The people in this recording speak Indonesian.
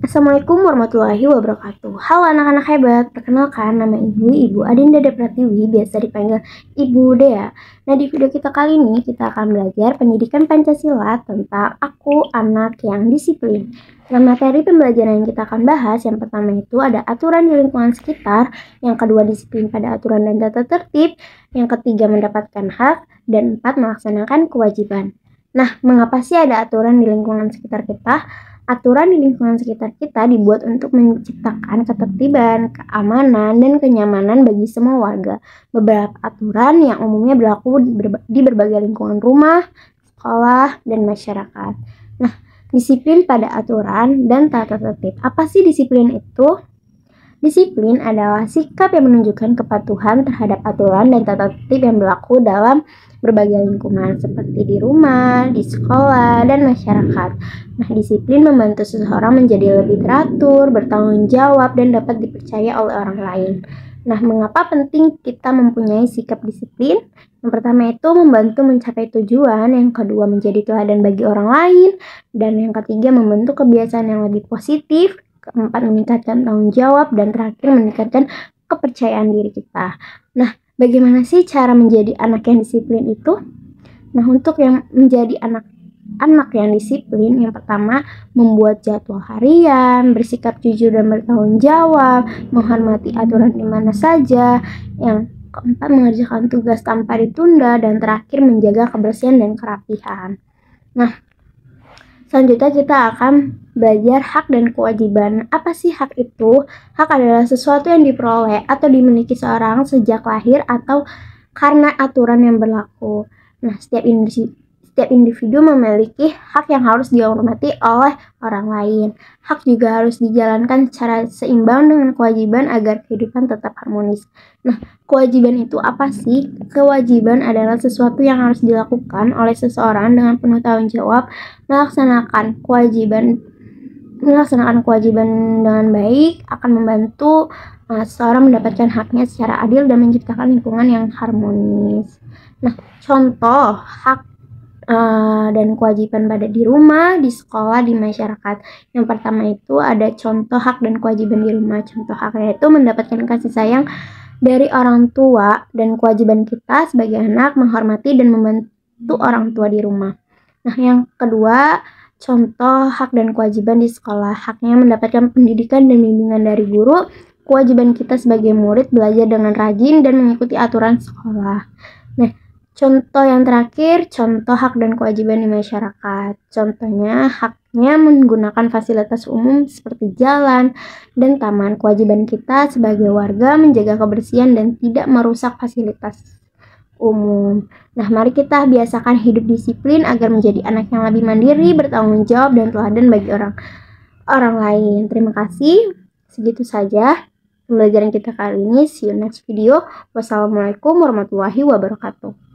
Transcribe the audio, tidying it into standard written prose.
Assalamualaikum warahmatullahi wabarakatuh. Halo anak-anak hebat, perkenalkan nama Ibu Adinda Pratiwi, biasa dipanggil Ibu Dea. Nah, di video kita kali ini kita akan belajar pendidikan Pancasila tentang aku anak yang disiplin. Dalam materi pembelajaran yang kita akan bahas, yang pertama itu ada aturan di lingkungan sekitar, yang kedua disiplin pada aturan dan tata tertib, yang ketiga mendapatkan hak, dan 4 melaksanakan kewajiban. Nah, mengapa sih ada aturan di lingkungan sekitar kita? Aturan di lingkungan sekitar kita dibuat untuk menciptakan ketertiban, keamanan, dan kenyamanan bagi semua warga. Beberapa aturan yang umumnya berlaku di berbagai lingkungan rumah, sekolah, dan masyarakat. Nah, disiplin pada aturan dan tata tertib. Apa sih disiplin itu? Disiplin adalah sikap yang menunjukkan kepatuhan terhadap aturan dan tata tertib yang berlaku dalam berbagai lingkungan seperti di rumah, di sekolah, dan masyarakat. Nah, disiplin membantu seseorang menjadi lebih teratur, bertanggung jawab, dan dapat dipercaya oleh orang lain. Nah, mengapa penting kita mempunyai sikap disiplin? Yang pertama itu membantu mencapai tujuan, yang kedua menjadi teladan bagi orang lain, dan yang ketiga membentuk kebiasaan yang lebih positif, keempat meningkatkan tanggung jawab, dan terakhir meningkatkan kepercayaan diri kita. Nah, bagaimana sih cara menjadi anak yang disiplin itu? Nah, untuk yang menjadi anak yang disiplin, yang pertama membuat jadwal harian, bersikap jujur dan bertanggung jawab, menghormati aturan di mana saja, yang keempat mengerjakan tugas tanpa ditunda, dan terakhir menjaga kebersihan dan kerapihan. Nah, selanjutnya kita akan belajar hak dan kewajiban. Apa sih hak itu? Hak adalah sesuatu yang diperoleh atau dimiliki seorang sejak lahir atau karena aturan yang berlaku. Nah, setiap individu memiliki hak yang harus dihormati oleh orang lain. Hak juga harus dijalankan secara seimbang dengan kewajiban agar kehidupan tetap harmonis. Nah, kewajiban itu apa sih? Kewajiban adalah sesuatu yang harus dilakukan oleh seseorang dengan penuh tanggung jawab. Melaksanakan kewajiban dengan baik akan membantu seseorang mendapatkan haknya secara adil dan menciptakan lingkungan yang harmonis. Nah, contoh hak dan kewajiban pada di rumah, di sekolah, di masyarakat. Yang pertama itu ada contoh hak dan kewajiban di rumah. Contoh haknya itu mendapatkan kasih sayang dari orang tua, dan kewajiban kita sebagai anak menghormati dan membantu orang tua di rumah. Nah, yang kedua, contoh hak dan kewajiban di sekolah. Haknya mendapatkan pendidikan dan bimbingan dari guru. Kewajiban kita sebagai murid belajar dengan rajin dan mengikuti aturan sekolah. Nah, contoh yang terakhir, contoh hak dan kewajiban di masyarakat. Contohnya, haknya menggunakan fasilitas umum seperti jalan dan taman. Kewajiban kita sebagai warga menjaga kebersihan dan tidak merusak fasilitas umum. Nah, mari kita biasakan hidup disiplin agar menjadi anak yang lebih mandiri, bertanggung jawab, dan teladan bagi orang lain. Terima kasih. Segitu saja pembelajaran kita kali ini. See you next video. Wassalamualaikum warahmatullahi wabarakatuh.